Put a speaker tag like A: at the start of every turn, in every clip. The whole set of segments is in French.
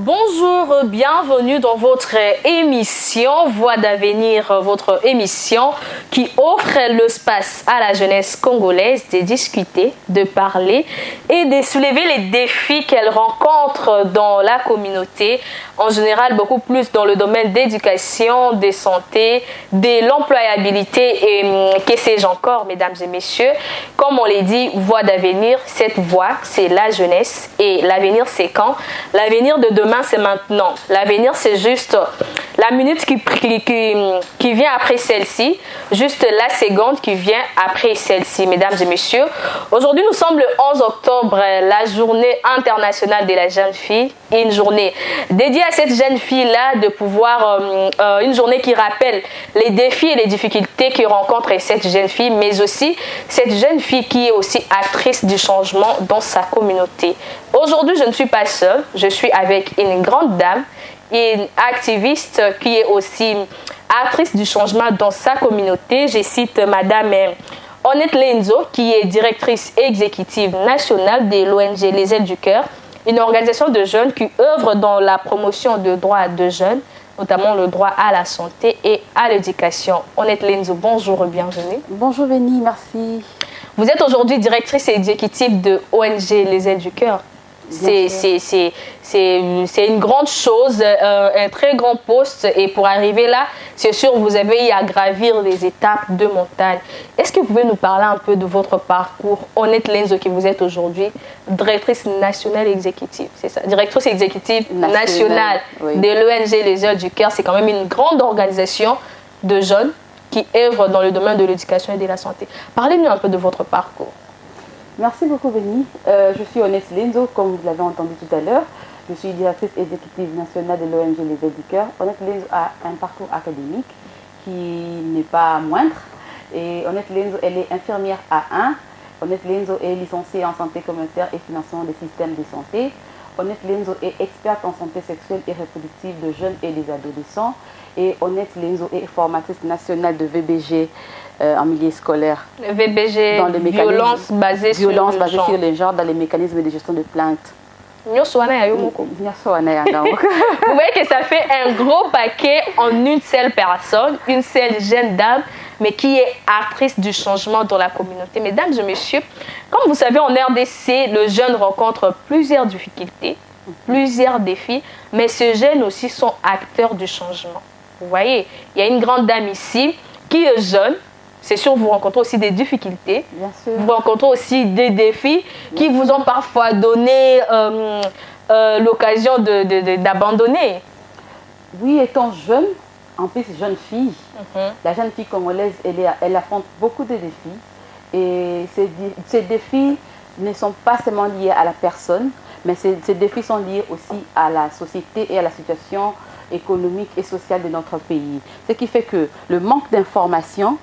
A: Bonjour, bienvenue dans votre émission Voix d'avenir, votre émission qui offre l'espace à la jeunesse congolaise de discuter, de parler et de soulever les défis qu'elle rencontre dans la communauté, en général beaucoup plus dans le domaine d'éducation, de santé, de l'employabilité et que sais-je encore, mesdames et messieurs. Comme on l'a dit, Voix d'avenir, cette voix, c'est la jeunesse et l'avenir, c'est quand? L'avenir de demain, c'est maintenant. L'avenir, c'est juste la minute qui vient après celle-ci, juste la seconde qui vient après celle-ci, mesdames et messieurs. Aujourd'hui, nous sommes le 11 octobre, la journée internationale de la jeune fille. Une journée dédiée à cette jeune fille-là, de pouvoir, une journée qui rappelle les défis et les difficultés que rencontre cette jeune fille, mais aussi cette jeune fille qui est aussi actrice du changement dans sa communauté. Aujourd'hui, je ne suis pas seule, je suis avec une grande dame, une activiste qui est aussi actrice du changement dans sa communauté. Je cite Madame Onette Lenzo, qui est directrice exécutive nationale de l'ONG Les Ailes du Cœur, une organisation de jeunes qui œuvre dans la promotion des droits de jeunes, notamment le droit à la santé et à l'éducation. Onette Lenzo, bonjour, bienvenue.
B: Bonjour Béni, merci.
A: Vous êtes aujourd'hui directrice exécutive de ONG Les Ailes du Cœur. C'est une grande chose, un très grand poste, et pour arriver là, c'est sûr, vous avez eu à gravir les étapes de montagne. Est-ce que vous pouvez nous parler un peu de votre parcours? Onette Lenzo, qui vous êtes aujourd'hui directrice nationale exécutive, c'est ça, directrice exécutive nationale oui, de l'ONG Les Ailes du Cœur. C'est quand même une grande organisation de jeunes qui œuvrent dans le domaine de l'éducation et de la santé. Parlez-nous un peu de votre parcours.
B: Merci beaucoup, Béni. Je suis Onette Lenzo, comme vous l'avez entendu tout à l'heure. Je suis directrice exécutive nationale de l'ONG Les Ailes du Cœur. Onette Lenzo a un parcours académique qui n'est pas moindre. Et Onette Lenzo, elle est infirmière A1. Onette Lenzo est licenciée en santé communautaire et financement des systèmes de santé. Onette Lenzo est experte en santé sexuelle et reproductive de jeunes et des adolescents. Et Onette Lenzo est formatrice nationale de VBG en milieu scolaire.
A: VBG, dans les violence basée sur
B: le genre, dans les mécanismes de gestion de plaintes.
A: Vous voyez que ça fait un gros paquet en une seule personne, une seule jeune dame, mais qui est actrice du changement dans la communauté. Mesdames et messieurs, comme vous savez, en RDC, le jeune rencontre plusieurs difficultés, plusieurs défis, mais ces jeunes aussi sont acteurs du changement. Vous voyez, il y a une grande dame ici qui est jeune. C'est sûr, vous rencontrez aussi des difficultés.
B: Bien sûr.
A: Vous rencontrez aussi des défis qui vous ont parfois donné l'occasion d'abandonner. Oui,
B: étant jeune, en plus jeune fille, la jeune fille congolaise, elle affronte beaucoup de défis. Et ces défis ne sont pas seulement liés à la personne, mais ces défis sont liés aussi à la société et à la situation économique et sociale de notre pays. Ce qui fait que le manque d'information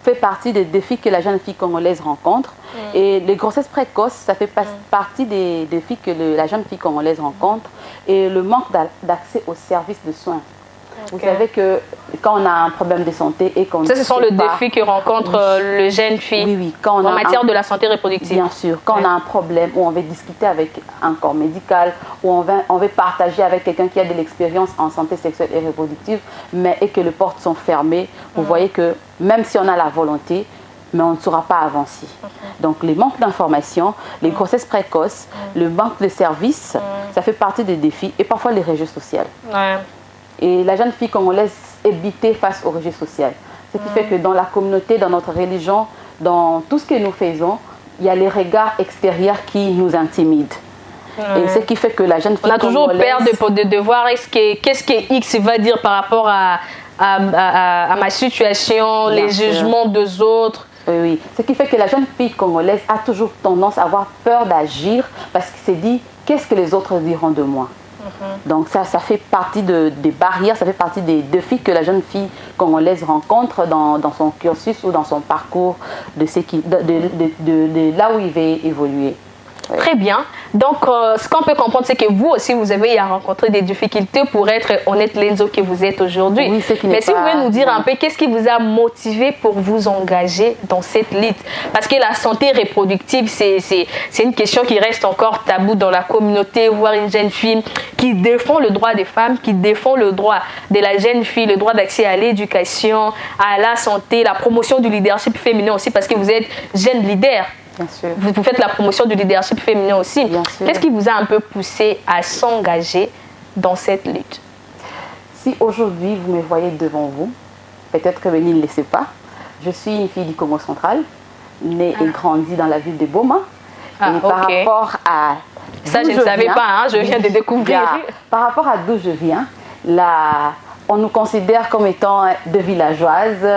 B: fait partie des défis que la jeune fille congolaise rencontre. Et les grossesses précoces, ça fait partie des défis que la jeune fille congolaise rencontre. Et le manque d'accès aux services de soins. Vous savez que quand on a un problème de santé et qu'on...
A: Ça, ce sont les défis que rencontre les jeunes filles en matière de la santé reproductive.
B: Bien sûr, quand on a un problème où on veut discuter avec un corps médical, où on veut partager avec quelqu'un qui a de l'expérience en santé sexuelle et reproductive, et que les portes sont fermées, vous voyez que même si on a la volonté, mais on ne saura pas avancer. Donc, les manques d'informations, les grossesses précoces, le manque de services, ça fait partie des défis et parfois les régions sociales. Et la jeune fille congolaise est butée face au rejet social. Ce qui fait que dans la communauté, dans notre religion, dans tout ce que nous faisons, il y a les regards extérieurs qui nous intimident. Et ce qui fait que la jeune fille
A: congolaise... On a toujours peur de voir qu'est-ce que X va dire par rapport à ma situation, les jugements des autres.
B: Oui. Ce qui fait que la jeune fille congolaise a toujours tendance à avoir peur d'agir parce qu'elle s'est dit, qu'est-ce que les autres diront de moi? Donc ça fait partie des barrières, ça fait partie des défis que la jeune fille congolaise rencontre dans son cursus ou dans son parcours de là où il va évoluer.
A: Très bien. Donc, ce qu'on peut comprendre, c'est que vous aussi, vous avez rencontré des difficultés pour être honnête, Lenzo, que vous êtes aujourd'hui.
B: Oui,
A: mais si vous pouvez nous dire un peu, qu'est-ce qui vous a motivé pour vous engager dans cette lutte? Parce que la santé reproductive, c'est une question qui reste encore tabou dans la communauté. Voir une jeune fille qui défend le droit des femmes, qui défend le droit de la jeune fille, le droit d'accès à l'éducation, à la santé, la promotion du leadership féminin aussi, parce que vous êtes jeune leader.
B: Bien sûr.
A: Vous faites la promotion du leadership féminin aussi.
B: Qu'est-ce
A: qui vous a un peu poussé à s'engager dans cette lutte?
B: Si aujourd'hui vous me voyez devant vous, peut-être que vous ne le savez pas, je suis une fille du Congo central, née et grandie dans la ville de Boma. Et par rapport à...
A: Ça, je ne savais pas, hein, je viens de découvrir.
B: Par rapport à d'où je viens, on nous considère comme étant de villageoises.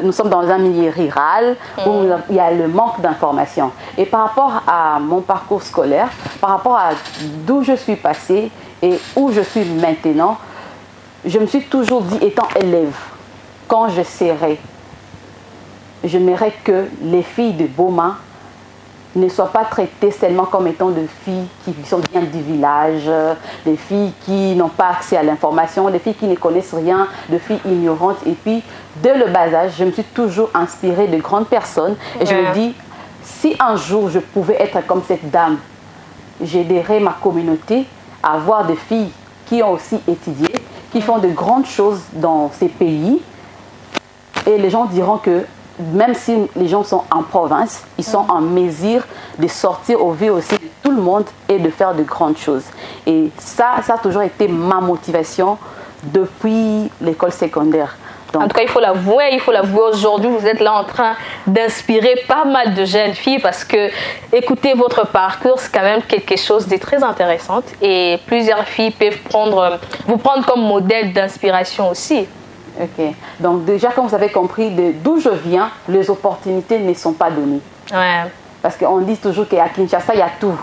B: Nous sommes dans un milieu rural où il y a le manque d'informations. Et par rapport à mon parcours scolaire, par rapport à d'où je suis passée et où je suis maintenant, je me suis toujours dit, étant élève, quand je serai, j'aimerais que les filles de Boma ne soient pas traitées seulement comme étant de filles qui sont bien du village, des filles qui n'ont pas accès à l'information, des filles qui ne connaissent rien, de filles ignorantes. Et puis, dès le bas âge, je me suis toujours inspirée de grandes personnes. Et je me dis, si un jour je pouvais être comme cette dame, j'aiderais ma communauté à avoir des filles qui ont aussi étudié, qui font de grandes choses dans ces pays. Et les gens diront que même si les gens sont en province, ils sont en mesure de sortir au vu aussi de tout le monde et de faire de grandes choses. Et ça a toujours été ma motivation depuis l'école secondaire.
A: Donc, en tout cas, il faut l'avouer aujourd'hui, vous êtes là en train d'inspirer pas mal de jeunes filles parce que, écoutez, votre parcours, c'est quand même quelque chose de très intéressant et plusieurs filles peuvent vous prendre comme modèle d'inspiration aussi.
B: Ok. Donc déjà, comme vous avez compris, d'où je viens, les opportunités ne sont pas données. Parce qu'on dit toujours qu'à Kinshasa, il y a tout.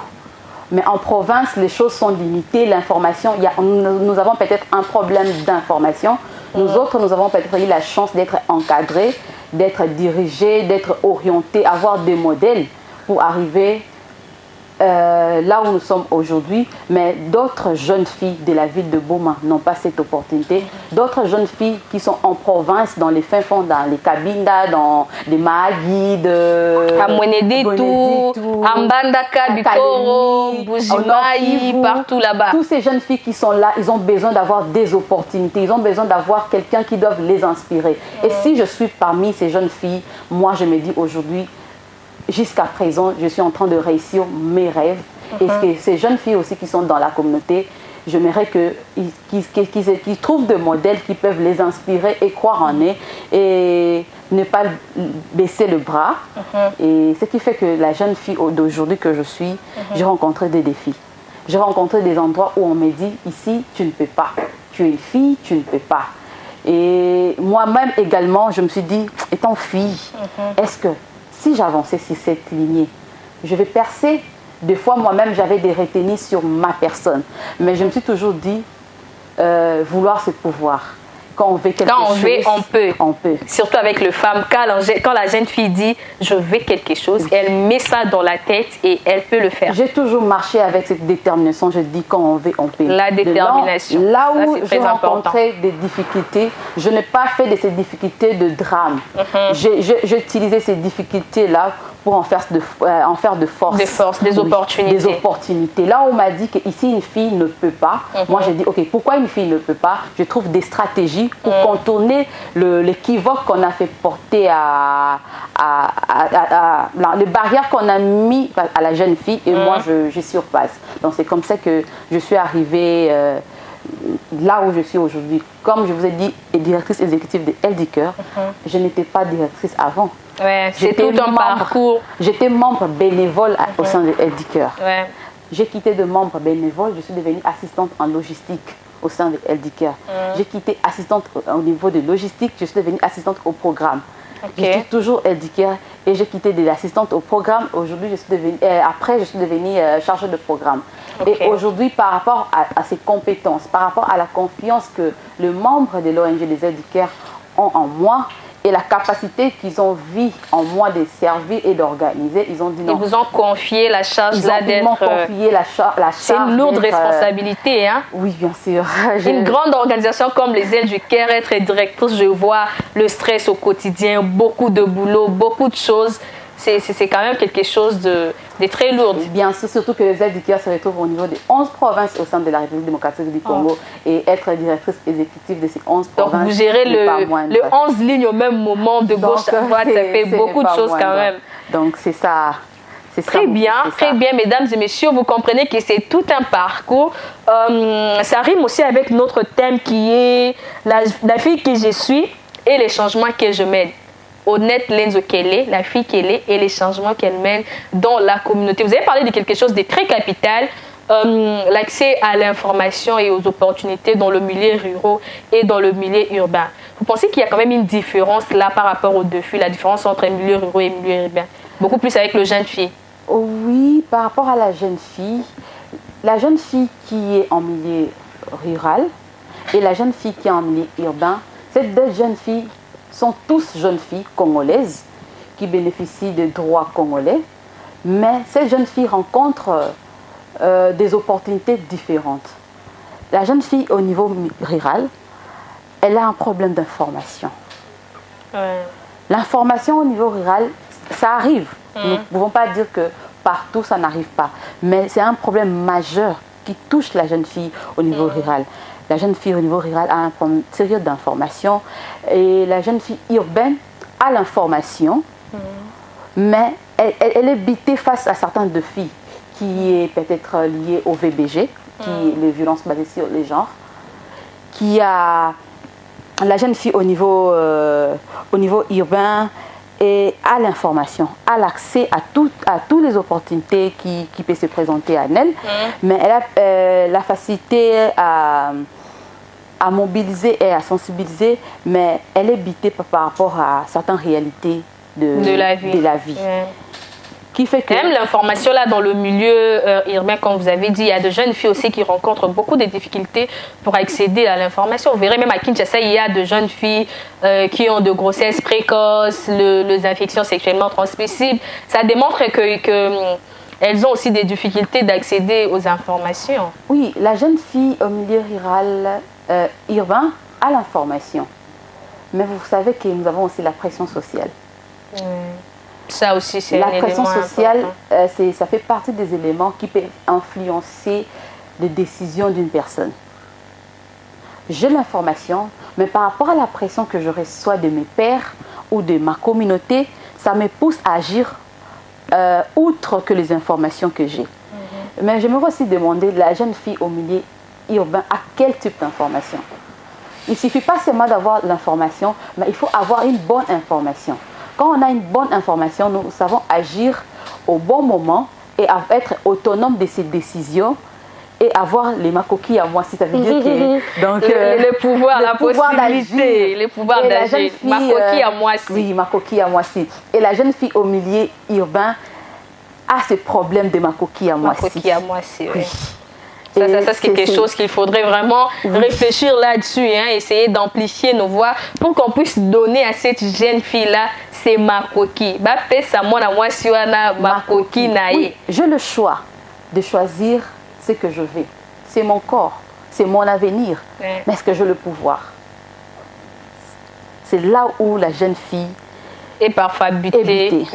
B: Mais en province, les choses sont limitées. L'information, nous avons peut-être un problème d'information. Nous autres, nous avons peut-être eu la chance d'être encadrés, d'être dirigés, d'être orientés, avoir des modèles pour arriver là où nous sommes aujourd'hui, mais d'autres jeunes filles de la ville de Boma n'ont pas cette opportunité. D'autres jeunes filles qui sont en province, dans les fins fonds, dans les Cabinda, dans les Mahagi,
A: à Mweneditu, à Mbandaka, Bikoro, Bujimaï, partout là-bas.
B: Toutes ces jeunes filles qui sont là, ils ont besoin d'avoir des opportunités, ils ont besoin d'avoir quelqu'un qui doit les inspirer. Et si je suis parmi ces jeunes filles, moi je me dis aujourd'hui, jusqu'à présent, je suis en train de réussir mes rêves. Et que ces jeunes filles aussi qui sont dans la communauté, j'aimerais qu'ils trouvent des modèles qui peuvent les inspirer et croire en eux et ne pas baisser le bras. Et ce qui fait que la jeune fille d'aujourd'hui que je suis, j'ai rencontré des défis. J'ai rencontré des endroits où on me dit, ici, tu ne peux pas. Tu es une fille, tu ne peux pas. Et moi-même également, je me suis dit, étant fille, est-ce que si j'avançais sur cette lignée, je vais percer. Des fois, moi-même, j'avais des retenues sur ma personne. Mais je me suis toujours dit, vouloir ce pouvoir. Quand on veut quelque chose,
A: on peut. Surtout avec les femmes. Quand la jeune fille dit, je veux quelque chose, elle met ça dans la tête et elle peut le faire.
B: J'ai toujours marché avec cette détermination. Je dis, quand on veut, on peut.
A: La détermination.
B: Là où j'ai rencontré des difficultés, je n'ai pas fait de ces difficultés de drame. J'ai utilisé ces difficultés-là pour en faire de force.
A: Des opportunités.
B: Là où on m'a dit qu'ici, une fille ne peut pas, moi j'ai dit, ok, pourquoi une fille ne peut pas? Je trouve des stratégies pour contourner l'équivoque qu'on a fait porter les barrières qu'on a mis à la jeune fille et moi je surpasse. Donc c'est comme ça que je suis arrivée là où je suis aujourd'hui. Comme je vous ai dit, directrice exécutive de Eldiker, je n'étais pas directrice avant.
A: C'est tout un parcours.
B: J'étais membre bénévole au sein de Eldiker. J'ai quitté de membre bénévole, je suis devenue assistante en logistique au sein de Eldiker. J'ai quitté assistante au niveau de logistique, je suis devenue assistante au programme. Je suis toujours Eldiker et j'ai quitté de l'assistante au programme. Aujourd'hui, après, je suis devenue chargée de programme. Et aujourd'hui, par rapport à ces compétences, par rapport à la confiance que les membres de l'ONG des Eldiker ont en moi, et la capacité qu'ils ont vu en moi de servir et d'organiser, ils ont dit non.
A: Ils vous ont confié la charge là d'être...
B: Ils m'ont confié la charge.
A: C'est une lourde responsabilité, hein?
B: Oui, bien sûr.
A: Une grande organisation comme les Ailes du Caire, être directrice, je vois le stress au quotidien, beaucoup de boulot, beaucoup de choses. C'est quand même quelque chose de très lourd.
B: Bien sûr, surtout que les Ailes du Caire se retrouvent au niveau des 11 provinces au sein de la République démocratique du Congo et être directrice exécutive de ces 11 provinces.
A: Donc vous gérez le 11 lignes au même moment, de gauche à droite, ça fait beaucoup de choses quand même.
B: Donc c'est ça.
A: Très bien, mesdames et messieurs, vous comprenez que c'est tout un parcours. Ça rime aussi avec notre thème qui est la fille que je suis et les changements que je mène. Honnête Lenzo Kele, la fille qu'elle est et les changements qu'elle mène dans la communauté. Vous avez parlé de quelque chose de très capital, l'accès à l'information et aux opportunités dans le milieu rural et dans le milieu urbain. Vous pensez qu'il y a quand même une différence là par rapport aux deux filles, la différence entre milieu rural et milieu urbain? Beaucoup plus avec le jeune fille.
B: Oui, par rapport à la jeune fille qui est en milieu rural et la jeune fille qui est en milieu urbain, ces deux jeunes filles sont tous jeunes filles congolaises qui bénéficient des droits congolais, mais ces jeunes filles rencontrent des opportunités différentes. La jeune fille au niveau rural, elle a un problème d'information. L'information au niveau rural, ça arrive. Nous ne pouvons pas dire que partout ça n'arrive pas, mais c'est un problème majeur qui touche la jeune fille au niveau rural. La jeune fille au niveau rural a un problème sérieux d'information et la jeune fille urbaine a l'information, mais elle est bitée face à certains défis qui est peut-être lié au VBG, qui est les violences basées sur les genres, qui a la jeune fille au niveau urbain et à l'information, à l'accès à toutes les opportunités qui peuvent se présenter à elle, mais elle a la facilité à mobiliser et à sensibiliser, mais elle est bitée par rapport à certaines réalités de la vie. Qui fait que...
A: Même l'information là dans le milieu urbain, comme vous avez dit, il y a de jeunes filles aussi qui rencontrent beaucoup de difficultés pour accéder à l'information. Vous verrez même à Kinshasa, il y a de jeunes filles qui ont de grossesses précoces, les infections sexuellement transmissibles. Ça démontre que elles ont aussi des difficultés d'accéder aux informations.
B: Oui, la jeune fille au milieu rural urbain a l'information. Mais vous savez que nous avons aussi la pression sociale.
A: Ça aussi, c'est
B: la pression sociale, ça fait partie des éléments qui peuvent influencer les décisions d'une personne. J'ai l'information, mais par rapport à la pression que je reçois de mes pairs ou de ma communauté, ça me pousse à agir outre que les informations que j'ai. Mais je me aussi demander, la jeune fille au milieu urbain, à quel type d'information? Il ne suffit pas seulement d'avoir l'information, mais il faut avoir une bonne information. Quand on a une bonne information, nous savons agir au bon moment et être autonome de ses décisions et avoir les macoquilles à moi, ça veut dire que donc
A: le pouvoir, la possibilité, le pouvoir d'agir. Ma coquille à moi aussi.
B: Oui, ma coquille à moi aussi. Et la jeune fille au milieu urbain a ce problème de ma coquille à moi aussi.
A: Ma coquille à moi aussi, oui. Ça c'est quelque chose qu'il faudrait vraiment réfléchir là-dessus, hein, essayer d'amplifier nos voix pour qu'on puisse donner à cette jeune fille-là, c'est ma coquille.
B: Oui, j'ai le choix de choisir ce que je veux. C'est mon corps, c'est mon avenir. Mais est-ce que j'ai le pouvoir? C'est là où la jeune fille
A: est parfois butée.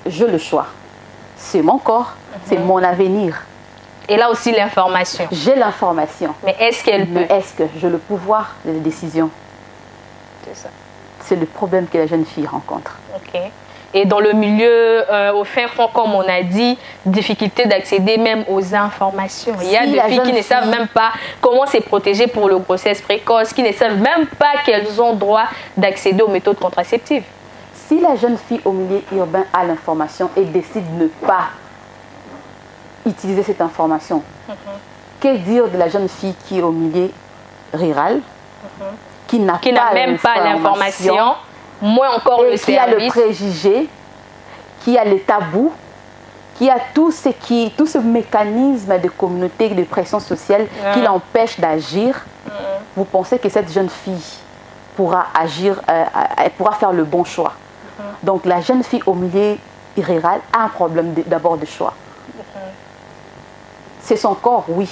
B: J'ai le choix. C'est mon corps, c'est mon avenir.
A: Et là aussi l'information.
B: J'ai l'information.
A: Mais est-ce qu'elle peut?
B: Est-ce que j'ai le pouvoir de la décision?
A: C'est ça.
B: C'est le problème que la jeune fille rencontre.
A: Ok. Et dans le milieu, au fin fond, comme on a dit, difficulté d'accéder même aux informations. Il y a des filles qui ne savent même pas comment se protéger pour le grossesse précoce, qui ne savent même pas qu'elles ont droit d'accéder aux méthodes contraceptives.
B: Si la jeune fille au milieu urbain a l'information et décide de ne pas utiliser cette information, que dire de la jeune fille qui est au milieu rural, qui n'a
A: même pas l'information, moins encore le service,
B: qui a le préjugé, qui a les tabous, qui a tout ce mécanisme de communauté, de pression sociale qui l'empêche d'agir. Vous pensez que cette jeune fille pourra agir, elle pourra faire le bon choix. Donc la jeune fille au milieu rural a un problème d'abord de choix. C'est son corps, oui,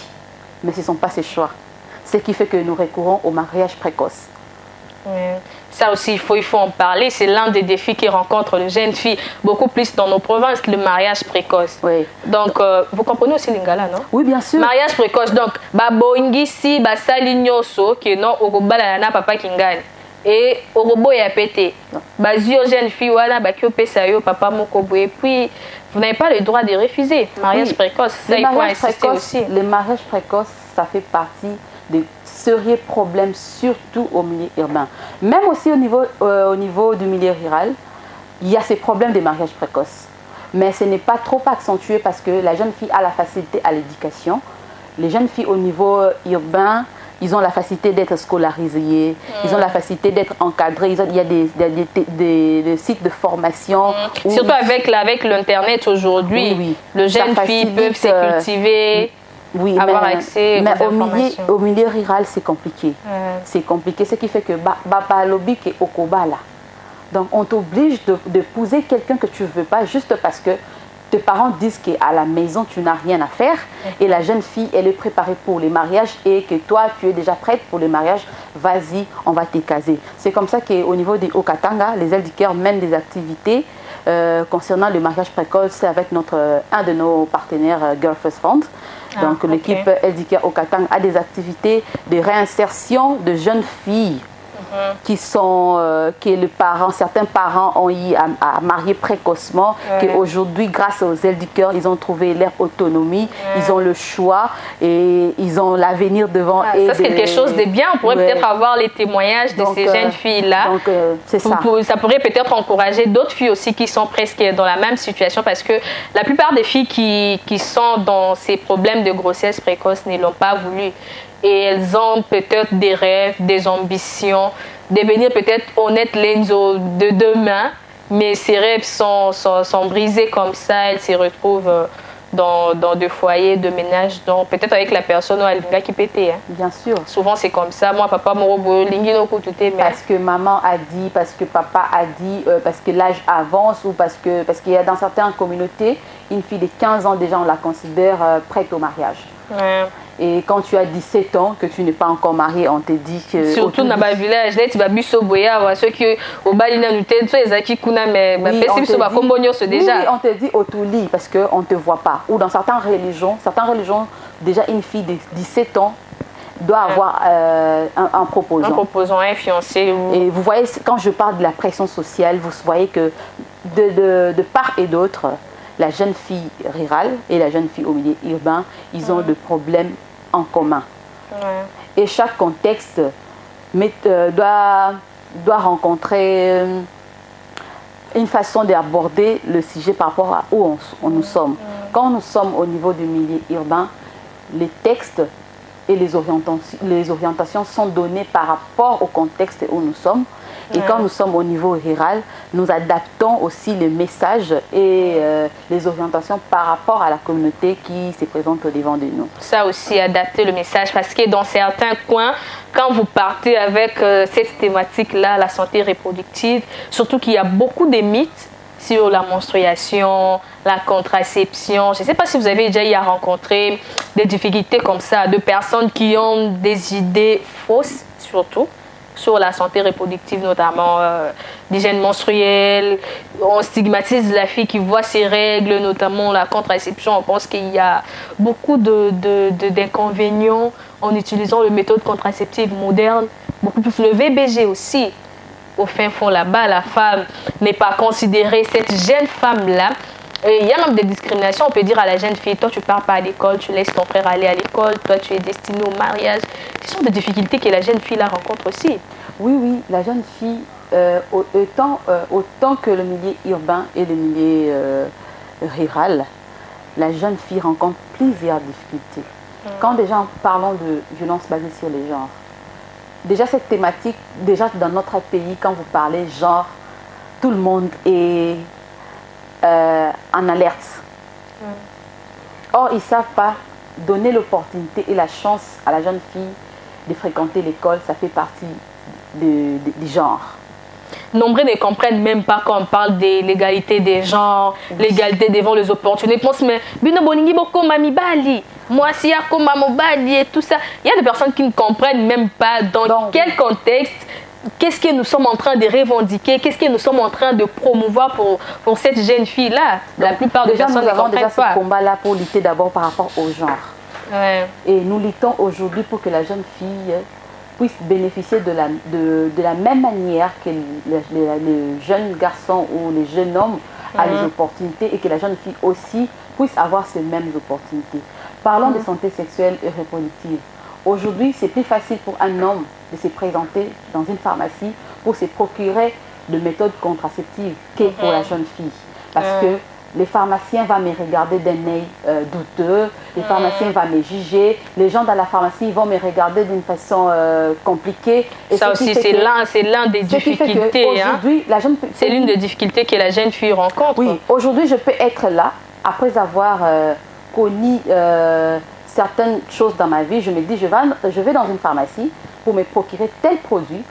B: mais ce ne sont pas ses choix. Ce qui fait que nous recourons au mariage précoce.
A: Ça aussi, il faut en parler. C'est l'un des défis qui rencontrent les jeunes filles, beaucoup plus dans nos provinces, le mariage précoce.
B: Oui.
A: Donc, vous comprenez aussi l'ingala, non?
B: Oui, bien sûr.
A: Mariage précoce, donc, boingisi, salinyoso, qui non, okobala na papa kingani. Et orobo ya pété. Bazio jeune fille, voilà, bakio pesayo, papa mokobo. Et puis, vous n'avez pas le droit de refuser. Mariage précoce, ça, il faut insister aussi.
B: Les mariages précoces, ça fait partie des sérieux problèmes, surtout au milieu urbain. Même aussi au niveau du milieu rural, il y a ces problèmes des mariages précoces. Mais ce n'est pas trop accentué parce que la jeune fille a la facilité à l'éducation. Les jeunes filles au niveau urbain, ils ont la facilité d'être scolarisées, ils ont la facilité d'être encadrées. Il y a des sites de formation.
A: Surtout avec l'Internet aujourd'hui,
B: oui.
A: Les jeunes filles peuvent se cultiver.
B: Oui,
A: avoir accès aux informations.
B: Au milieu rural, c'est compliqué. C'est compliqué, ce qui fait que Baba Lobby est au Kobala. Donc, on t'oblige d'épouser quelqu'un que tu ne veux pas juste parce que tes parents disent qu'à la maison, tu n'as rien à faire. Et la jeune fille, elle est préparée pour les mariages et que toi, tu es déjà prête pour les mariages. Vas-y, on va te caser. C'est comme ça qu'au niveau des Okatanga, les ailes du cœur mènent des activités concernant le mariage précoce avec un de nos partenaires, Girl First Fund. Donc l'équipe LDK Okatang a des activités de réinsertion de jeunes filles certains parents ont eu à marier précocement, qu'aujourd'hui, grâce aux ailes du cœur, ils ont trouvé leur autonomie, ils ont le choix et ils ont l'avenir devant eux.
A: Ça, c'est quelque chose de bien. On pourrait peut-être avoir les témoignages de ces jeunes filles-là.
B: C'est ça.
A: Ça pourrait peut-être encourager d'autres filles aussi qui sont presque dans la même situation parce que la plupart des filles qui sont dans ces problèmes de grossesse précoce ne l'ont pas voulu. Et elles ont peut-être des rêves, des ambitions, devenir peut-être honnête Lenzo de demain, mais ces rêves sont brisés comme ça, elles se retrouvent dans des foyers de ménage, donc peut-être avec la personne qui pétait.
B: Bien sûr.
A: Souvent c'est comme ça. Moi, papa,
B: parce que maman a dit, parce que papa a dit, parce que l'âge avance ou parce qu'il y a dans certaines communautés, une fille de 15 ans déjà, on la considère prête au mariage. Et quand tu as 17 ans, que tu n'es pas encore marié, on te dit que...
A: Surtout dans le village, tu vas ceux qui au Balina nous mais
B: on te dit Otuli parce qu'on ne te voit pas. Ou dans certaines religions, déjà une fille de 17 ans doit avoir un proposant.
A: Un proposant, un fiancé.
B: Et vous voyez, quand je parle de la pression sociale, vous voyez que de part et d'autre, la jeune fille rurale et la jeune fille au milieu urbain, ils ont des problèmes en commun. Et chaque contexte doit rencontrer une façon d'aborder le sujet par rapport à où nous sommes. Quand nous sommes au niveau du milieu urbain, les textes et les orientations sont données par rapport au contexte où nous sommes. Et quand nous sommes au niveau rural, nous adaptons aussi les messages et les orientations par rapport à la communauté qui se présente au devant de nous.
A: Ça aussi, adapter le message, parce que dans certains coins, quand vous partez avec cette thématique-là, la santé reproductive, surtout qu'il y a beaucoup de mythes sur la menstruation, la contraception. Je ne sais pas si vous avez déjà eu à rencontrer des difficultés comme ça, de personnes qui ont des idées fausses, surtout, sur la santé reproductive, notamment l'hygiène menstruelle. On stigmatise la fille qui voit ses règles, notamment la contraception. On pense qu'il y a beaucoup d'inconvénients en utilisant les méthodes contraceptives modernes, beaucoup plus le VBG aussi. Au fin fond là-bas, la femme n'est pas considérée, cette jeune femme-là. Il y a même des discriminations, on peut dire à la jeune fille, toi tu ne pars pas à l'école, tu laisses ton frère aller à l'école, toi tu es destinée au mariage. Ce sont des difficultés que la jeune fille la rencontre aussi.
B: Oui, la jeune fille, autant que le milieu urbain et le milieu rural, la jeune fille rencontre plusieurs difficultés. Quand déjà parlons de violence basée sur les genres, déjà cette thématique, déjà dans notre pays, quand vous parlez genre, tout le monde est en alerte. Or, ils ne savent pas donner l'opportunité et la chance à la jeune fille de fréquenter l'école. Ça fait partie des genres.
A: Nombreux ne comprennent même pas quand on parle de l'égalité des genres, l'égalité devant les opportunités. Ils pensent, mais bino boningi boko mami bali, moi si yako mamo bali et tout ça. Il y a des personnes qui ne comprennent même pas dans quel contexte, qu'est-ce que nous sommes en train de revendiquer, qu'est-ce que nous sommes en train de promouvoir pour cette jeune fille-là. La plupart des personnes ne comprennent pas.
B: Nous avons ce combat-là pour lutter d'abord par rapport au genre.
A: Ouais.
B: Et nous luttons aujourd'hui pour que la jeune fille puisse bénéficier de la même manière que les jeunes garçons ou les jeunes hommes a les opportunités et que la jeune fille aussi puisse avoir ces mêmes opportunités. Parlons de santé sexuelle et reproductive. Aujourd'hui, c'est plus facile pour un homme de se présenter dans une pharmacie pour se procurer de méthodes contraceptives que pour la jeune fille. Parce que les pharmaciens vont me regarder d'un œil douteux, les pharmaciens vont me juger, les gens dans la pharmacie vont me regarder d'une façon compliquée. Et
A: ça aussi, c'est l'un des difficultés. C'est l'une des difficultés que la jeune fille rencontre.
B: Oui, aujourd'hui, je peux être là, après avoir connu certaines choses dans ma vie, je me dis, je vais dans une pharmacie pour me procurer tel produit,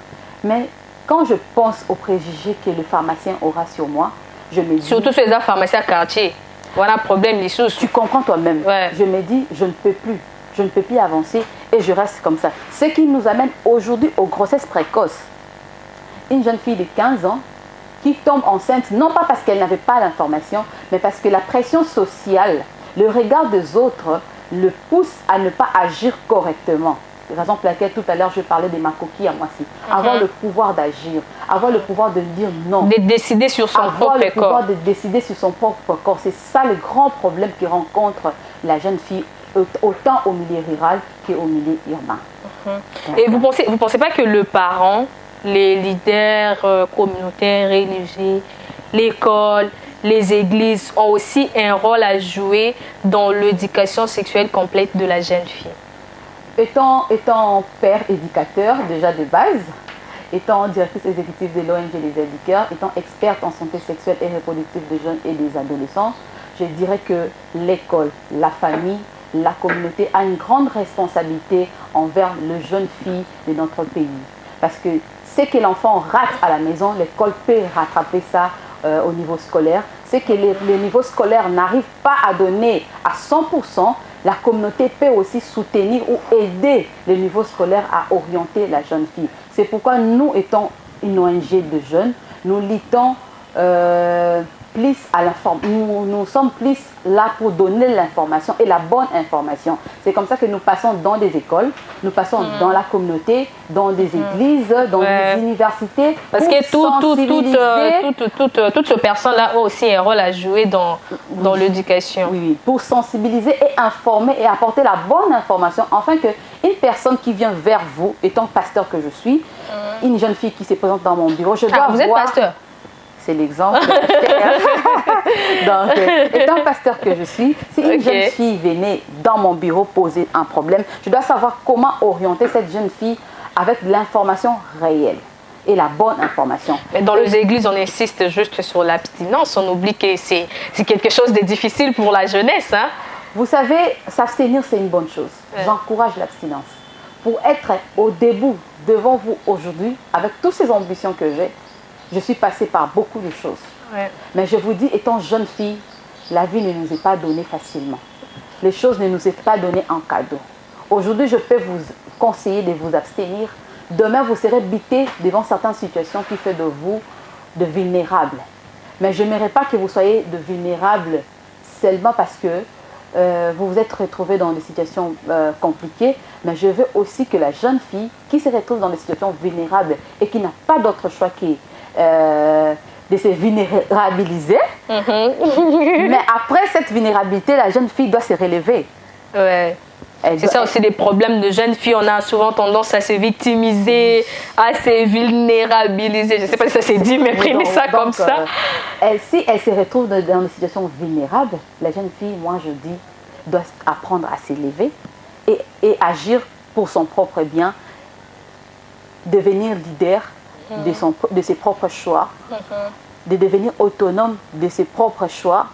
B: mais quand je pense aux préjugés que le pharmacien aura sur moi, je me dis...
A: Surtout sur les pharmaciens quartier. Voilà un problème, les choses.
B: Tu comprends toi-même.
A: Ouais.
B: Je me dis, je ne peux plus avancer et je reste comme ça. Ce qui nous amène aujourd'hui aux grossesses précoces. Une jeune fille de 15 ans qui tombe enceinte, non pas parce qu'elle n'avait pas l'information, mais parce que la pression sociale, le regard des autres, le pousse à ne pas agir correctement. Raison pour laquelle tout à l'heure je parlais de ma coquille à moi aussi. Avoir le pouvoir d'agir, avoir le pouvoir de dire non.
A: De décider sur son propre corps.
B: Avoir le pouvoir de décider sur son propre corps. C'est ça le grand problème que rencontre la jeune fille, autant au milieu rural qu'au milieu urbain.
A: Et vous pensez pas que le parent, les leaders communautaires, religieux, l'école, les églises ont aussi un rôle à jouer dans l'éducation sexuelle complète de la jeune fille?
B: Étant père éducateur déjà de base, étant directrice exécutive de l'ONG Les Éducateurs, étant experte en santé sexuelle et reproductive des jeunes et des adolescents, je dirais que l'école, la famille, la communauté a une grande responsabilité envers les jeunes filles de notre pays. Parce que ce que l'enfant rate à la maison, l'école peut rattraper ça au niveau scolaire. Ce que le niveau scolaire n'arrive pas à donner à 100%, la communauté peut aussi soutenir ou aider le niveau scolaire à orienter la jeune fille. C'est pourquoi nous étant une ONG de jeunes, nous luttons plus à l'information. Nous sommes plus là pour donner l'information et la bonne information. C'est comme ça que nous passons dans des écoles, nous passons dans la communauté, dans des églises, dans des universités.
A: Parce que toutes ces personnes-là ont aussi un rôle à jouer dans l'éducation.
B: Oui, pour sensibiliser et informer et apporter la bonne information, afin qu'une personne qui vient vers vous, étant pasteur que je suis, une jeune fille qui se présente dans mon bureau, je dois
A: vous êtes pasteur?
B: C'est l'exemple. Donc, étant pasteur que je suis, si une jeune fille venait dans mon bureau poser un problème, je dois savoir comment orienter cette jeune fille avec l'information réelle et la bonne information.
A: Mais dans les églises, on insiste juste sur l'abstinence. On oublie que c'est quelque chose de difficile pour la jeunesse. Hein?
B: Vous savez, s'abstenir, c'est une bonne chose. J'encourage l'abstinence. Pour être au début devant vous aujourd'hui, avec toutes ces ambitions que j'ai, je suis passée par beaucoup de choses. Mais je vous dis, étant jeune fille, la vie ne nous est pas donnée facilement. Les choses ne nous sont pas données en cadeau. Aujourd'hui, je peux vous conseiller de vous abstenir. Demain, vous serez buté devant certaines situations qui font de vous de vulnérables. Mais je n'aimerais pas que vous soyez de vulnérables seulement parce que vous vous êtes retrouvé dans des situations compliquées, mais je veux aussi que la jeune fille qui se retrouve dans des situations vulnérables et qui n'a pas d'autre choix de se vulnérabiliser. Mais après cette vulnérabilité, la jeune fille doit se relever.
A: C'est ça aussi les problèmes de jeunes filles. On a souvent tendance à se victimiser, à se vulnérabiliser. Je ne sais pas si ça s'est dit, mais primer ça comme ça.
B: Si elle se retrouve dans des situations vulnérables, la jeune fille, moi je dis, doit apprendre à s'élever et agir pour son propre bien, devenir leader de ses propres choix, de devenir autonome de ses propres choix,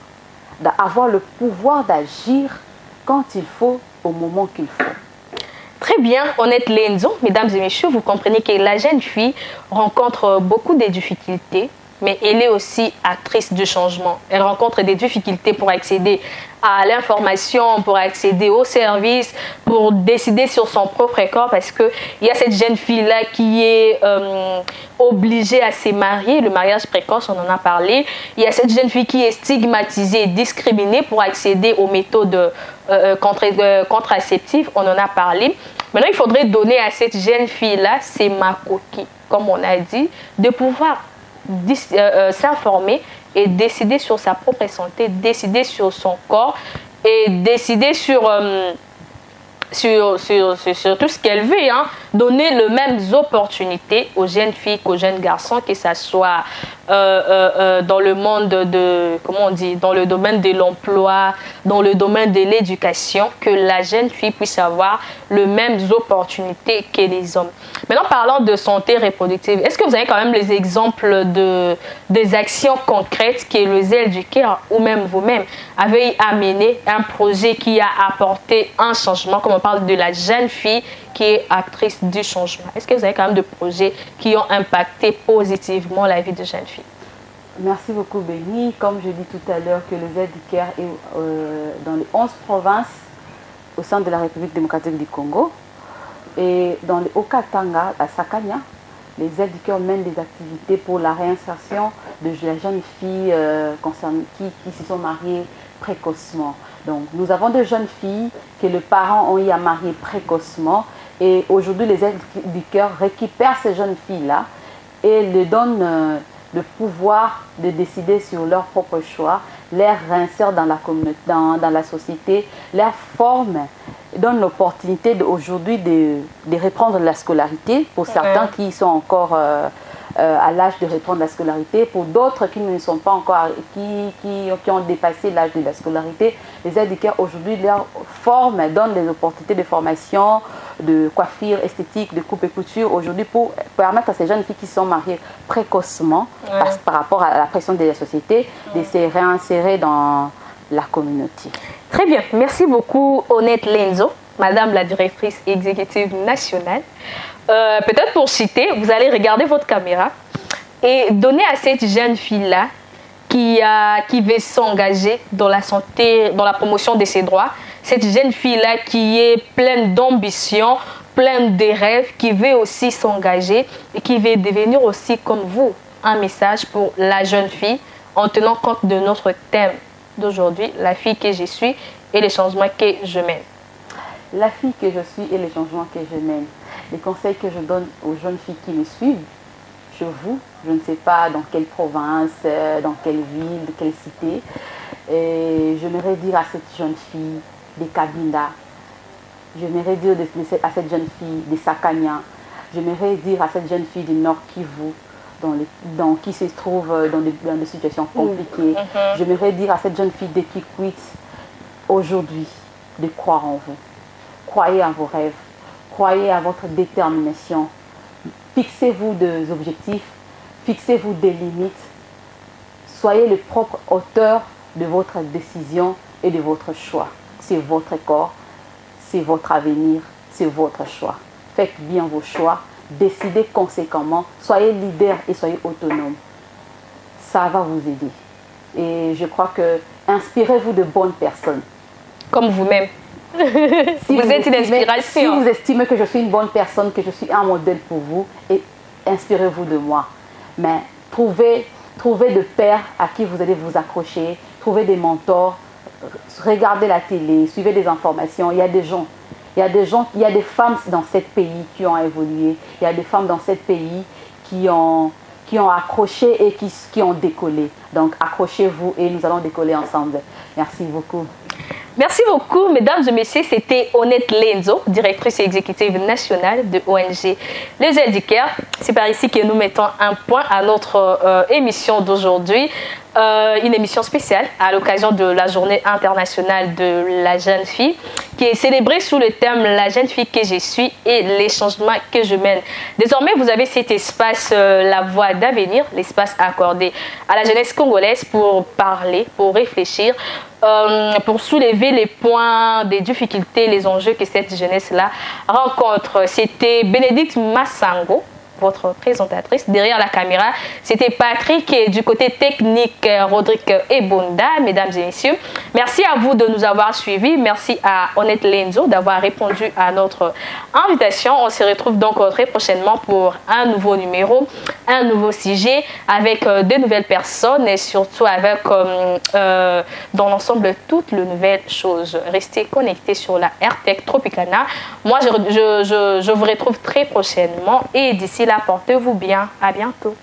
B: d'avoir le pouvoir d'agir quand il faut, au moment qu'il faut.
A: Très bien, Honnête Lenzo, mesdames et messieurs, vous comprenez que la jeune fille rencontre beaucoup de difficultés, mais elle est aussi actrice du changement. Elle rencontre des difficultés pour accéder à l'information, pour accéder aux services, pour décider sur son propre corps, parce qu'il y a cette jeune fille-là qui est obligée à se marier, le mariage précoce, on en a parlé. Il y a cette jeune fille qui est stigmatisée, discriminée pour accéder aux méthodes contraceptives, on en a parlé. Maintenant, il faudrait donner à cette jeune fille-là, c'est Makoki, comme on a dit, de pouvoir s'informer et décider sur sa propre santé, décider sur son corps et décider sur tout ce qu'elle veut, hein. Donner les mêmes opportunités aux jeunes filles qu'aux jeunes garçons, que ça soit dans le monde de, comment on dit, dans le domaine de l'emploi, dans le domaine de l'éducation, que la jeune fille puisse avoir les mêmes opportunités que les hommes. Maintenant, parlant de santé reproductive, est-ce que vous avez quand même les exemples des actions concrètes que le Zèle du Cœur ou même vous-même avez amené, un projet qui a apporté un changement, comme on parle de la jeune fille qui est actrice du changement? Est-ce que vous avez quand même des projets qui ont impacté positivement la vie de jeunes filles?
B: Merci beaucoup, Béni. Comme je dis tout à l'heure, que le Zèle du Cœur est dans les 11 provinces au sein de la République démocratique du Congo. Et dans le Haut-Katanga, à Sakanya, les Zèle du Cœur mènent des activités pour la réinsertion de la jeune fille qui se sont mariées précocement. Donc, nous avons des jeunes filles que les parents ont eu à marier précocement. Et aujourd'hui, les Zèle du Cœur récupèrent ces jeunes filles-là et leur donnent le pouvoir de décider sur leur propre choix, les réinsèrent dans la communauté, dans la société, leur forment, donnent l'opportunité aujourd'hui de reprendre la scolarité pour certains qui sont encore à l'âge de reprendre la scolarité, pour d'autres qui ne sont pas encore, qui ont dépassé l'âge de la scolarité. Les Zèle du Cœur aujourd'hui leur forment, donnent des opportunités de formation, de coiffure esthétique, de coupe et couture aujourd'hui pour permettre à ces jeunes filles qui sont mariées précocement par rapport à la pression de la société de se réinsérer dans la communauté.
A: Très bien, merci beaucoup Honnête Lenzo, Madame la directrice exécutive nationale. Peut-être pour citer, vous allez regarder votre caméra et donner à cette jeune fille-là qui veut s'engager dans la santé, dans la promotion de ses droits, cette jeune fille-là qui est pleine d'ambition, pleine de rêves, qui veut aussi s'engager et qui veut devenir aussi comme vous, un message pour la jeune fille en tenant compte de notre thème d'aujourd'hui, la fille que je suis et les changements que je mène.
B: La fille que je suis et les changements que je mène. Les conseils que je donne aux jeunes filles qui me suivent, chez vous, je ne sais pas dans quelle province, dans quelle ville, quelle cité, et j'aimerais dire à cette jeune fille des Kabinda, j'aimerais dire à cette jeune fille des Sakanya, j'aimerais dire à cette jeune fille du Nord Kivu, qui se trouve dans des situations compliquées, j'aimerais dire à cette jeune fille des Kikwit, aujourd'hui, de croire en vous. Croyez à vos rêves, croyez à votre détermination, fixez-vous des objectifs, fixez-vous des limites, soyez le propre auteur de votre décision et de votre choix. C'est votre corps, c'est votre avenir, c'est votre choix. Faites bien vos choix, décidez conséquemment, soyez leader et soyez autonome. Ça va vous aider. Et je crois que inspirez-vous de bonnes personnes.
A: Comme vous-même. Si vous êtes une inspiration.
B: Si vous estimez que je suis une bonne personne, que je suis un modèle pour vous, et inspirez-vous de moi. Mais trouvez des pairs à qui vous allez vous accrocher, trouvez des mentors, regardez la télé, suivez des informations. Il y a des gens, il y a des femmes dans ce pays qui ont évolué, il y a des femmes dans ce pays qui ont accroché et qui ont décollé. Donc accrochez-vous et nous allons décoller ensemble. Merci beaucoup.
A: Merci beaucoup, mesdames et messieurs. C'était Honnête Lenzo, directrice exécutive nationale de ONG Les Zèle du Cœur. C'est par ici que nous mettons un point à notre émission d'aujourd'hui. une émission spéciale à l'occasion de la journée internationale de la jeune fille qui est célébrée sous le thème La jeune fille que je suis et les changements que je mène. Désormais, vous avez cet espace, la voie d'avenir, l'espace accordé à la jeunesse congolaise pour parler, pour réfléchir, pour soulever les points des difficultés, les enjeux que cette jeunesse-là rencontre. C'était Bénédicte Massango, votre présentatrice. Derrière la caméra, c'était Patrick et du côté technique, Rodrigue Ebonda. Mesdames et messieurs, merci à vous de nous avoir suivis. Merci à Honnête Lenzo d'avoir répondu à notre invitation. On se retrouve donc très prochainement pour un nouveau numéro, un nouveau sujet avec de nouvelles personnes et surtout avec dans l'ensemble toutes les nouvelles choses. Restez connectés sur la RTEC Tropicana. Moi, je vous retrouve très prochainement et d'ici là, portez-vous bien. À bientôt.